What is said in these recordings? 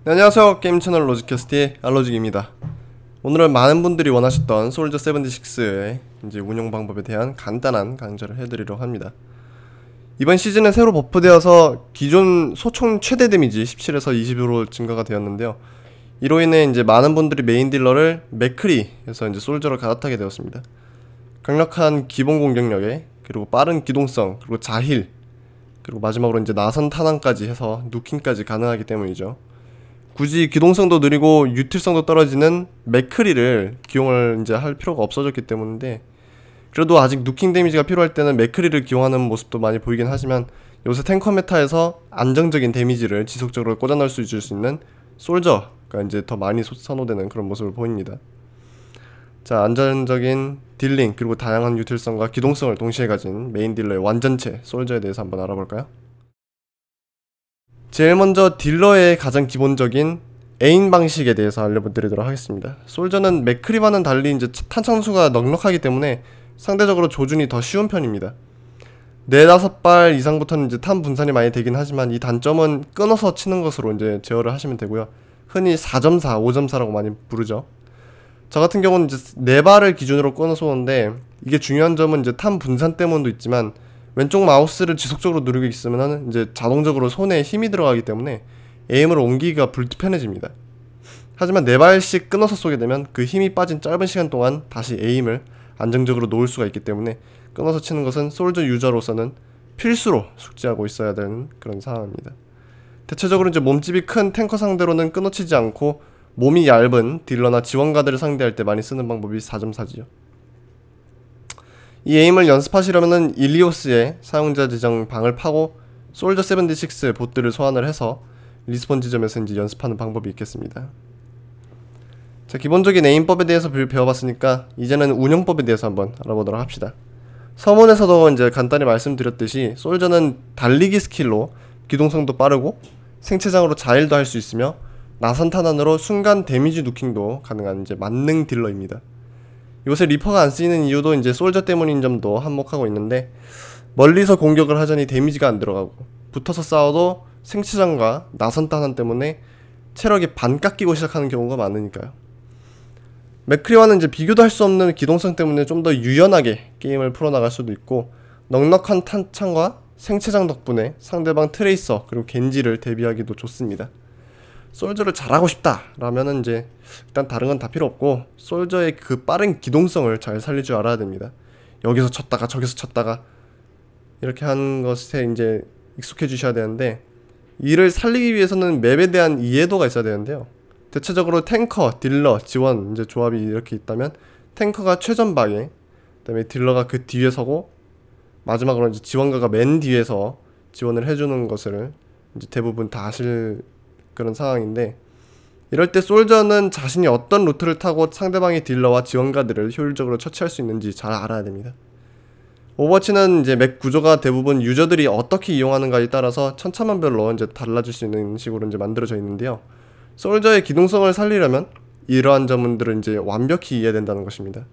네, 안녕하세요. 게임 채널 로직캐스트의 알로직입니다. 오늘은 많은 분들이 원하셨던 솔저 76의 이제 운영 방법에 대한 간단한 강좌를 해드리려고 합니다. 이번 시즌에 새로 버프되어서 기존 소총 최대 데미지 17에서 20으로 증가가 되었는데요. 이로 인해 이제 많은 분들이 메인 딜러를 맥크리에서 이제 솔저로 갈아타게 되었습니다. 강력한 기본 공격력에 그리고 빠른 기동성 그리고 자힐 그리고 마지막으로 이제 나선 탄환까지 해서 누킹까지 가능하기 때문이죠. 굳이 기동성도 느리고 유틸성도 떨어지는 맥크리를 기용을 이제 할 필요가 없어졌기 때문인데, 그래도 아직 누킹 데미지가 필요할 때는 맥크리를 기용하는 모습도 많이 보이긴 하지만 요새 탱커 메타에서 안정적인 데미지를 지속적으로 꽂아 넣을 수 있는 솔저가 이제 더 많이 선호되는 그런 모습을 보입니다. 자, 안정적인 딜링 그리고 다양한 유틸성과 기동성을 동시에 가진 메인 딜러의 완전체 솔저에 대해서 한번 알아볼까요? 제일 먼저 딜러의 가장 기본적인 에임 방식에 대해서 알려드리도록 하겠습니다. 솔저는 맥크리와는 달리 이제 탄창수가 넉넉하기 때문에 상대적으로 조준이 더 쉬운 편입니다. 4-5발 이상부터는 이제 탄 분산이 많이 되긴 하지만 이 단점은 끊어서 치는 것으로 이제 제어를 하시면 되고요. 흔히 4.4, 5.4라고 많이 부르죠. 저 같은 경우는 이제 4발을 기준으로 끊어서 오는데, 이게 중요한 점은 이제 탄 분산 때문도 있지만 왼쪽 마우스를 지속적으로 누르고 있으면 이제 자동적으로 손에 힘이 들어가기 때문에 에임을 옮기기가 불편해집니다. 하지만 4발씩 끊어서 쏘게 되면 그 힘이 빠진 짧은 시간 동안 다시 에임을 안정적으로 놓을 수가 있기 때문에 끊어서 치는 것은 솔저 유저로서는 필수로 숙지하고 있어야 되는 그런 상황입니다. 대체적으로 이제 몸집이 큰 탱커 상대로는 끊어치지 않고 몸이 얇은 딜러나 지원가들을 상대할 때 많이 쓰는 방법이 4.4지요. 이 에임을 연습하시려면은 일리오스의 사용자 지정 방을 파고 솔저 76 보트를 소환을 해서 리스폰 지점에서 이제 연습하는 방법이 있겠습니다. 자, 기본적인 에임법에 대해서 배워봤으니까 이제는 운영법에 대해서 한번 알아보도록 합시다. 서문에서도 이제 간단히 말씀드렸듯이 솔저는 달리기 스킬로 기동성도 빠르고 생체장으로 자일도 할 수 있으며 나선 탄환으로 순간 데미지 누킹도 가능한 이제 만능 딜러입니다. 요새 리퍼가 안 쓰이는 이유도 이제 솔저 때문인 점도 한몫하고 있는데, 멀리서 공격을 하자니 데미지가 안 들어가고 붙어서 싸워도 생체장과 나선 탄환 때문에 체력이 반 깎이고 시작하는 경우가 많으니까요. 맥크리와는 이제 비교도 할 수 없는 기동성 때문에 좀 더 유연하게 게임을 풀어나갈 수도 있고, 넉넉한 탄창과 생체장 덕분에 상대방 트레이서 그리고 겐지를 대비하기도 좋습니다. 솔저를 잘하고 싶다 라면은 이제 일단 다른 건 다 필요 없고 솔저의 그 빠른 기동성을 잘 살릴 줄 알아야 됩니다. 여기서 쳤다가 저기서 쳤다가 이렇게 하는 것에 이제 익숙해 주셔야 되는데, 이를 살리기 위해서는 맵에 대한 이해도가 있어야 되는데요. 대체적으로 탱커, 딜러, 지원 이제 조합이 이렇게 있다면 탱커가 최전방에, 그다음에 딜러가 그 뒤에 서고 마지막으로 이제 지원가가 맨 뒤에서 지원을 해주는 것을 이제 대부분 다 아실 그런 상황인데, 이럴 때 솔저는 자신이 어떤 루트를 타고 상대방의 딜러와 지원가들을 효율적으로 처치할 수 있는지 잘 알아야 됩니다. 오버워치는 이제 맵 구조가 대부분 유저들이 어떻게 이용하는가에 따라서 천차만별로 이제 달라질 수 있는 식으로 이제 만들어져 있는데요. 솔저의 기동성을 살리려면 이러한 점들을 이제 완벽히 이해해야 된다는 것입니다.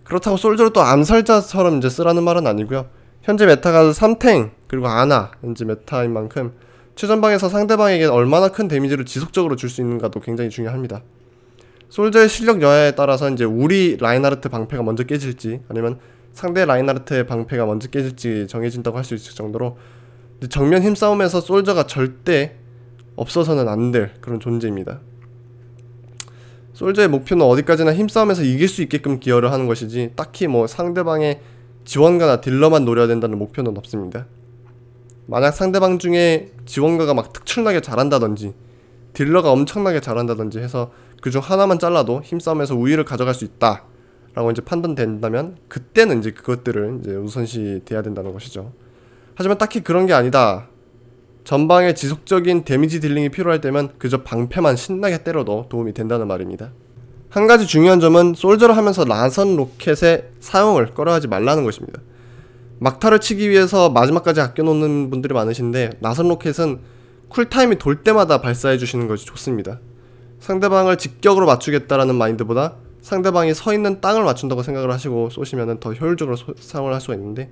그렇다고 솔저를 또 암살자처럼 이제 쓰라는 말은 아니고요. 현재 메타가 3탱 그리고 아나 이제 메타인 만큼 최전방에서 상대방에게 얼마나 큰 데미지를 지속적으로 줄 수 있는가도 굉장히 중요합니다. 솔저의 실력 여하에 따라서 이제 우리 라인하르트 방패가 먼저 깨질지 아니면 상대 라인하르트의 방패가 먼저 깨질지 정해진다고 할 수 있을 정도로 정면 힘싸움에서 솔저가 절대 없어서는 안 될 그런 존재입니다. 솔저의 목표는 어디까지나 힘싸움에서 이길 수 있게끔 기여를 하는 것이지 딱히 뭐 상대방의 지원가나 딜러만 노려야 된다는 목표는 없습니다. 만약 상대방 중에 지원가가 막 특출나게 잘한다든지 딜러가 엄청나게 잘한다든지 해서 그중 하나만 잘라도 힘싸움에서 우위를 가져갈 수 있다 라고 이제 판단된다면 그때는 이제 그것들을 이제 우선시 돼야 된다는 것이죠. 하지만 딱히 그런 게 아니다, 전방에 지속적인 데미지 딜링이 필요할 때면 그저 방패만 신나게 때려도 도움이 된다는 말입니다. 한 가지 중요한 점은 솔저를 하면서 나선 로켓의 사용을 꺼려하지 말라는 것입니다. 막타를 치기 위해서 마지막까지 아껴놓는 분들이 많으신데, 나선 로켓은 쿨타임이 돌 때마다 발사해 주시는 것이 좋습니다. 상대방을 직격으로 맞추겠다라는 마인드보다 상대방이 서 있는 땅을 맞춘다고 생각을 하시고 쏘시면 더 효율적으로 사용을 할 수가 있는데,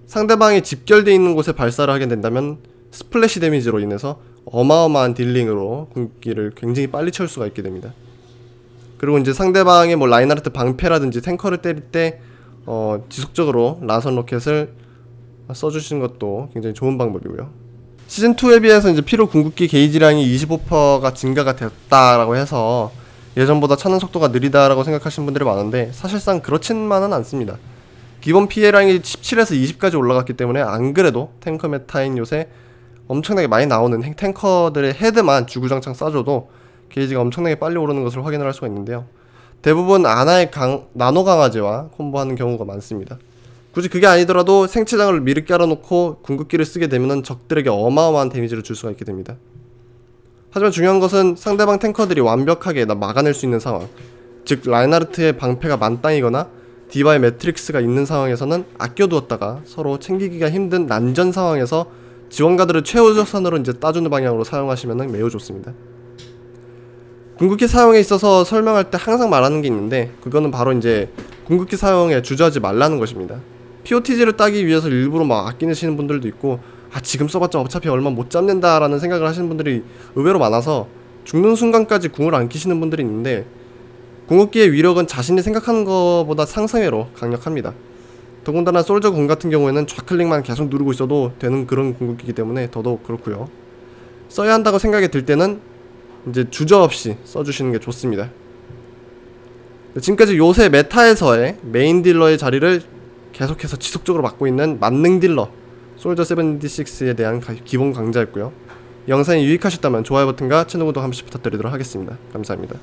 상대방이 집결되어 있는 곳에 발사를 하게 된다면 스플래시 데미지로 인해서 어마어마한 딜링으로 궁극기를 굉장히 빨리 채울 수가 있게 됩니다. 그리고 이제 상대방의 뭐 라인하르트 방패라든지 탱커를 때릴 때 지속적으로 라선 로켓을 써주시는 것도 굉장히 좋은 방법이고요. 시즌2에 비해서 이제 피로 궁극기 게이지량이 25%가 증가가 됐다라고 해서 예전보다 차는 속도가 느리다라고 생각하시는 분들이 많은데 사실상 그렇지만은 않습니다. 기본 피해량이 17에서 20까지 올라갔기 때문에 안 그래도 탱커 메타인 요새 엄청나게 많이 나오는 탱커들의 헤드만 주구장창 쏴줘도 게이지가 엄청나게 빨리 오르는 것을 확인을 할 수가 있는데요. 대부분 아나의 나노 강화제와 콤보하는 경우가 많습니다. 굳이 그게 아니더라도 생체장을 미리 깔아놓고 궁극기를 쓰게 되면 적들에게 어마어마한 데미지를 줄 수가 있게 됩니다. 하지만 중요한 것은 상대방 탱커들이 완벽하게 막아낼 수 있는 상황, 즉 라인하르트의 방패가 만땅이거나 디바의 매트릭스가 있는 상황에서는 아껴두었다가 서로 챙기기가 힘든 난전 상황에서 지원가들을 최우선으로 이제 따주는 방향으로 사용하시면 매우 좋습니다. 궁극기 사용에 있어서 설명할 때 항상 말하는 게 있는데 그거는 바로 이제 궁극기 사용에 주저하지 말라는 것입니다. POTG를 따기 위해서 일부러 막 아끼시는 분들도 있고 지금 써봤자 어차피 얼마 못 잡는다 라는 생각을 하시는 분들이 의외로 많아서 죽는 순간까지 궁을 안 끼시는 분들이 있는데 궁극기의 위력은 자신이 생각하는 것보다 상상외로 강력합니다. 더군다나 솔저 궁 같은 경우에는 좌클릭만 계속 누르고 있어도 되는 그런 궁극기이기 때문에 더더욱 그렇고요. 써야 한다고 생각이 들 때는 이제 주저없이 써주시는 게 좋습니다. 지금까지 요새 메타에서의 메인 딜러의 자리를 계속해서 지속적으로 맡고 있는 만능 딜러 솔저 76에 대한 기본 강좌였고요. 영상이 유익하셨다면 좋아요 버튼과 채널 구독 한 번씩 부탁드리도록 하겠습니다. 감사합니다.